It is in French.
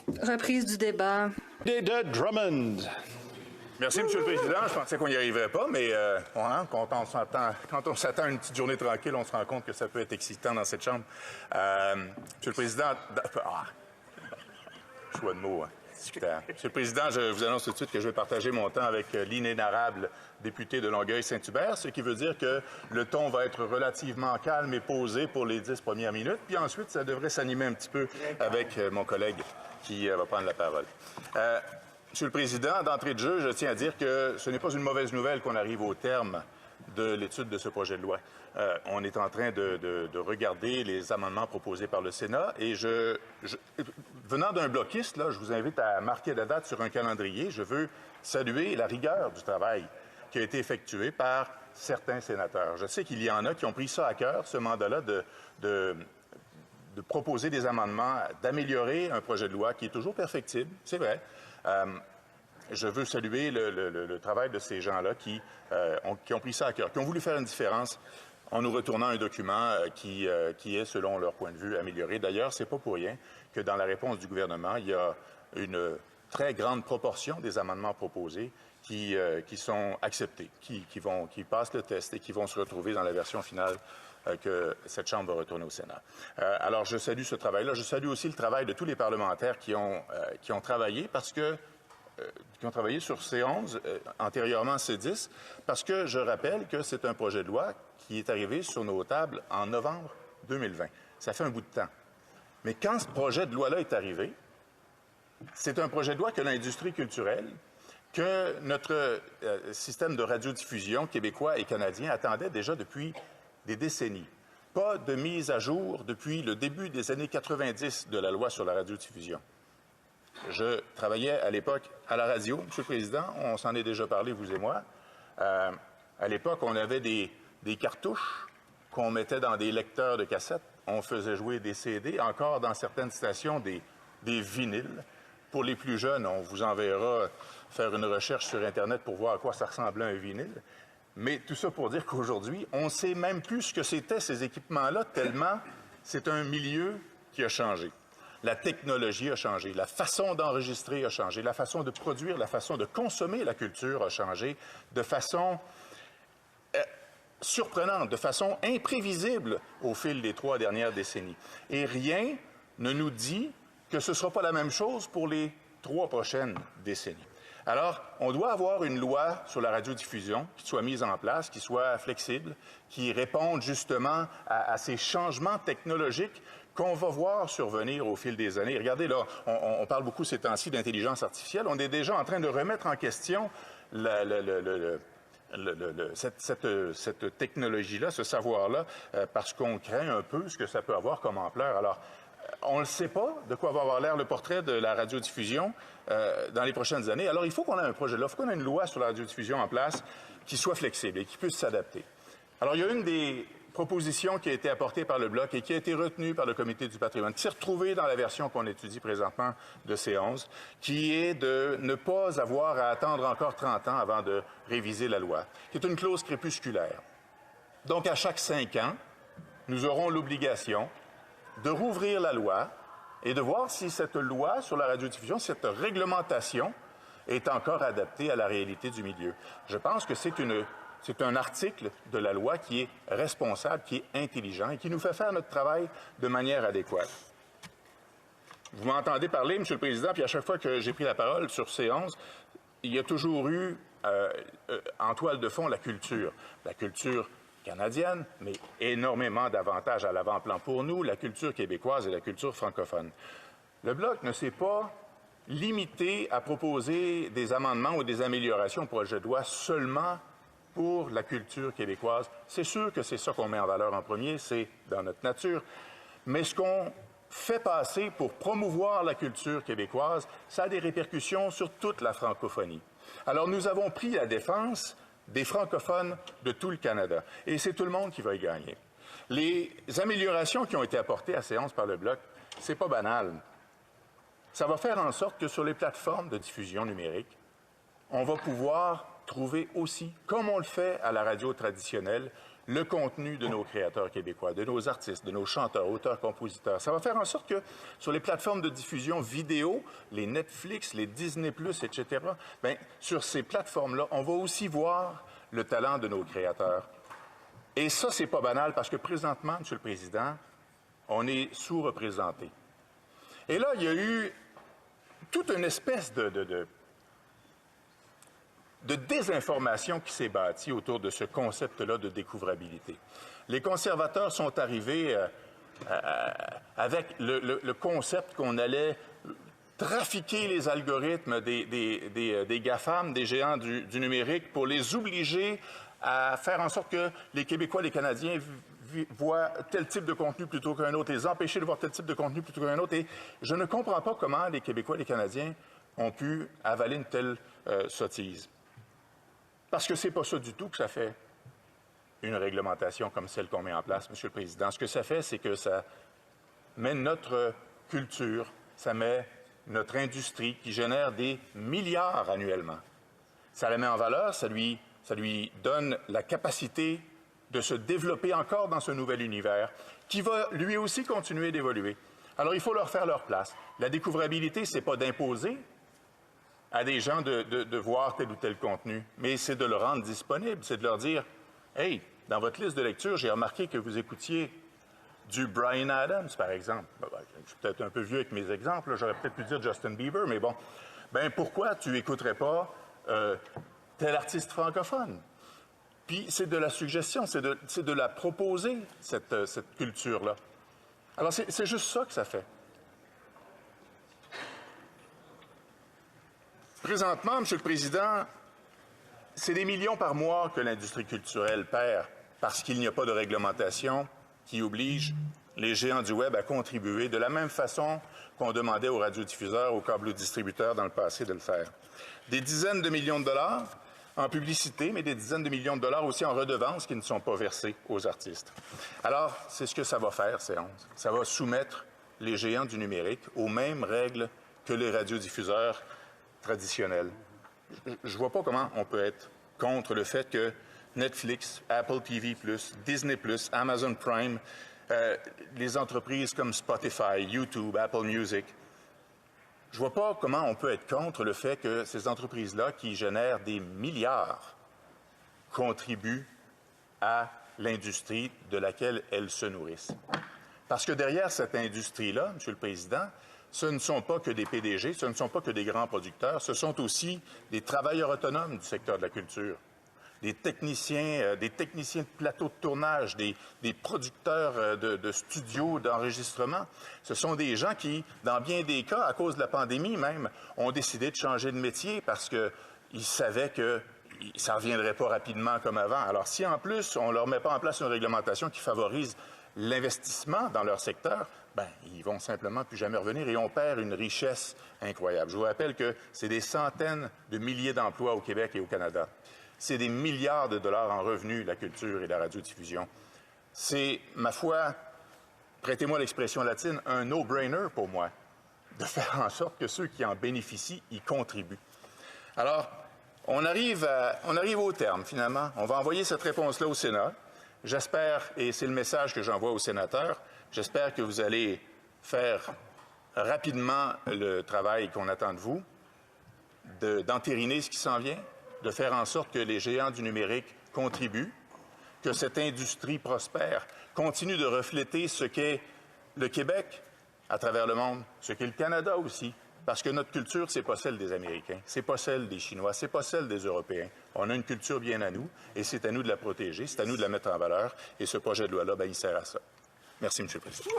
Reprise du débat. De Drummond. Merci, M. le Président. Je pensais qu'on n'y arriverait pas, mais quand on s'attend à une petite journée tranquille, on se rend compte que ça peut être excitant dans cette Chambre. M. le Président... choix de mots, hein. Super. Monsieur le Président, je vous annonce tout de suite que je vais partager mon temps avec l'inénarrable député de Longueuil-Saint-Hubert, ce qui veut dire que le ton va être relativement calme et posé pour les 10 premières minutes, puis ensuite, ça devrait s'animer un petit peu avec mon collègue qui va prendre la parole. Monsieur le Président, d'entrée de jeu, je tiens à dire que ce n'est pas une mauvaise nouvelle qu'on arrive au terme de l'étude de ce projet de loi. On est en train de regarder les amendements proposés par le Sénat et venant d'un bloquiste, là, je vous invite à marquer la date sur un calendrier. Je veux saluer la rigueur du travail qui a été effectué par certains sénateurs. Je sais qu'il y en a qui ont pris ça à cœur, ce mandat-là, de proposer des amendements, d'améliorer un projet de loi qui est toujours perfectible, c'est vrai. Je veux saluer le travail de ces gens-là qui ont pris ça à cœur, qui ont voulu faire une différence en nous retournant un document qui est, selon leur point de vue, amélioré. D'ailleurs, c'est pas pour rien que dans la réponse du gouvernement, il y a une très grande proportion des amendements proposés qui sont acceptés, qui passent le test et qui vont se retrouver dans la version finale que cette Chambre va retourner au Sénat. Alors, je salue ce travail-là. Je salue aussi le travail de tous les parlementaires qui ont travaillé qui ont travaillé sur C11, antérieurement C10, parce que je rappelle que c'est un projet de loi qui est arrivé sur nos tables en novembre 2020. Ça fait un bout de temps. Mais quand ce projet de loi-là est arrivé, c'est un projet de loi que l'industrie culturelle, que notre système de radiodiffusion québécois et canadien attendait déjà depuis des décennies. Pas de mise à jour depuis le début des années 90 de la loi sur la radiodiffusion. Je travaillais à l'époque à la radio, Monsieur le Président, on s'en est déjà parlé, vous et moi. À l'époque, on avait des cartouches qu'on mettait dans des lecteurs de cassettes. On faisait jouer des CD, encore dans certaines stations, des vinyles. Pour les plus jeunes, on vous enverra faire une recherche sur Internet pour voir à quoi ça ressemblait un vinyle. Mais tout ça pour dire qu'aujourd'hui, on ne sait même plus ce que c'était ces équipements-là, tellement c'est un milieu qui a changé. La technologie a changé, la façon d'enregistrer a changé, la façon de produire, la façon de consommer la culture a changé de façon surprenante, de façon imprévisible au fil des 3 dernières décennies. Et rien ne nous dit que ce ne sera pas la même chose pour les 3 prochaines décennies. Alors, on doit avoir une loi sur la radiodiffusion qui soit mise en place, qui soit flexible, qui réponde justement à ces changements technologiques qu'on va voir survenir au fil des années. Regardez, là, on parle beaucoup ces temps-ci d'intelligence artificielle. On est déjà en train de remettre en question cette technologie-là, ce savoir-là, parce qu'on craint un peu ce que ça peut avoir comme ampleur. Alors, on ne sait pas de quoi va avoir l'air le portrait de la radiodiffusion dans les prochaines années. Alors, il faut qu'on ait un projet là, il faut qu'on ait une loi sur la radiodiffusion en place qui soit flexible et qui puisse s'adapter. Alors, il y a une des propositions qui a été apportée par le Bloc et qui a été retenue par le Comité du patrimoine, qui s'est retrouvée dans la version qu'on étudie présentement de C11, qui est de ne pas avoir à attendre encore 30 ans avant de réviser la loi, qui est une clause crépusculaire. Donc, à chaque 5 ans, nous aurons l'obligation de rouvrir la loi et de voir si cette loi sur la radiodiffusion, cette réglementation, est encore adaptée à la réalité du milieu. Je pense que c'est un article de la loi qui est responsable, qui est intelligent et qui nous fait faire notre travail de manière adéquate. Vous m'entendez parler, Monsieur le Président, puis à chaque fois que j'ai pris la parole sur C11, il y a toujours eu en toile de fond la culture canadienne, mais énormément d'avantages à l'avant-plan pour nous, la culture québécoise et la culture francophone. Le Bloc ne s'est pas limité à proposer des amendements ou des améliorations au projet de loi seulement pour la culture québécoise. C'est sûr que c'est ça qu'on met en valeur en premier, c'est dans notre nature. Mais ce qu'on fait passer pour promouvoir la culture québécoise, ça a des répercussions sur toute la francophonie. Alors, nous avons pris la défense des francophones de tout le Canada. Et c'est tout le monde qui va y gagner. Les améliorations qui ont été apportées à C11 par le Bloc, c'est pas banal. Ça va faire en sorte que sur les plateformes de diffusion numérique, on va pouvoir trouver aussi, comme on le fait à la radio traditionnelle, le contenu de nos créateurs québécois, de nos artistes, de nos chanteurs, auteurs, compositeurs. Ça va faire en sorte que sur les plateformes de diffusion vidéo, les Netflix, les Disney+, etc., bien, sur ces plateformes-là, on va aussi voir le talent de nos créateurs. Et ça, c'est pas banal parce que présentement, M. le Président, on est sous-représenté. Et là, il y a eu toute une espèce de désinformation qui s'est bâtie autour de ce concept-là de découvrabilité. Les conservateurs sont arrivés avec le concept qu'on allait trafiquer les algorithmes des GAFAM, des géants du numérique, pour les obliger à faire en sorte que les Québécois, les Canadiens voient tel type de contenu plutôt qu'un autre, les empêcher de voir tel type de contenu plutôt qu'un autre. Et je ne comprends pas comment les Québécois, les Canadiens ont pu avaler une telle sottise. Parce que c'est pas ça du tout que ça fait une réglementation comme celle qu'on met en place, M. le Président. Ce que ça fait, c'est que ça met notre culture, ça met notre industrie qui génère des milliards annuellement. Ça la met en valeur, ça lui donne la capacité de se développer encore dans ce nouvel univers qui va lui aussi continuer d'évoluer. Alors, il faut leur faire leur place. La découvrabilité, c'est pas d'imposer à des gens de voir tel ou tel contenu, mais c'est de le rendre disponible, c'est de leur dire « Hey, dans votre liste de lecture, j'ai remarqué que vous écoutiez du Bryan Adams, par exemple. » Je suis peut-être un peu vieux avec mes exemples, j'aurais peut-être pu dire Justin Bieber, mais bon. Ben pourquoi tu n'écouterais pas tel artiste francophone? Puis c'est de la suggestion, c'est de la proposer, cette culture-là. Alors c'est juste ça que ça fait. Présentement, M. le Président, c'est des millions par mois que l'industrie culturelle perd parce qu'il n'y a pas de réglementation qui oblige les géants du Web à contribuer de la même façon qu'on demandait aux radiodiffuseurs, aux câblodistributeurs dans le passé de le faire. Des dizaines de millions de dollars en publicité, mais des dizaines de millions de dollars aussi en redevances qui ne sont pas versés aux artistes. Alors, c'est ce que ça va faire, C11. Ça va soumettre les géants du numérique aux mêmes règles que les radiodiffuseurs traditionnels. Je ne vois pas comment on peut être contre le fait que Netflix, Apple TV+, Disney+, Amazon Prime, les entreprises comme Spotify, YouTube, Apple Music, je ne vois pas comment on peut être contre le fait que ces entreprises-là, qui génèrent des milliards, contribuent à l'industrie de laquelle elles se nourrissent. Parce que derrière cette industrie-là, M. le Président, ce ne sont pas que des PDG, ce ne sont pas que des grands producteurs, ce sont aussi des travailleurs autonomes du secteur de la culture, des techniciens de plateaux de tournage, des producteurs de studios, d'enregistrement. Ce sont des gens qui, dans bien des cas, à cause de la pandémie même, ont décidé de changer de métier parce qu'ils savaient que ça ne reviendrait pas rapidement comme avant. Alors, si en plus, on ne leur met pas en place une réglementation qui favorise l'investissement dans leur secteur, ben, ils vont simplement plus jamais revenir et on perd une richesse incroyable. Je vous rappelle que c'est des centaines de milliers d'emplois au Québec et au Canada. C'est des milliards de dollars en revenus, la culture et la radiodiffusion. C'est, ma foi, prêtez-moi l'expression latine, un no-brainer pour moi, de faire en sorte que ceux qui en bénéficient y contribuent. Alors, on arrive au terme, finalement. On va envoyer cette réponse-là au Sénat. J'espère, et c'est le message que j'envoie aux sénateurs, j'espère que vous allez faire rapidement le travail qu'on attend de vous, d'entériner ce qui s'en vient, de faire en sorte que les géants du numérique contribuent, que cette industrie prospère, continue de refléter ce qu'est le Québec à travers le monde, ce qu'est le Canada aussi. Parce que notre culture, c'est pas celle des Américains, c'est pas celle des Chinois, c'est pas celle des Européens. On a une culture bien à nous et c'est à nous de la protéger, c'est à nous de la mettre en valeur et ce projet de loi-là, ben, il sert à ça. Merci, M. le Président.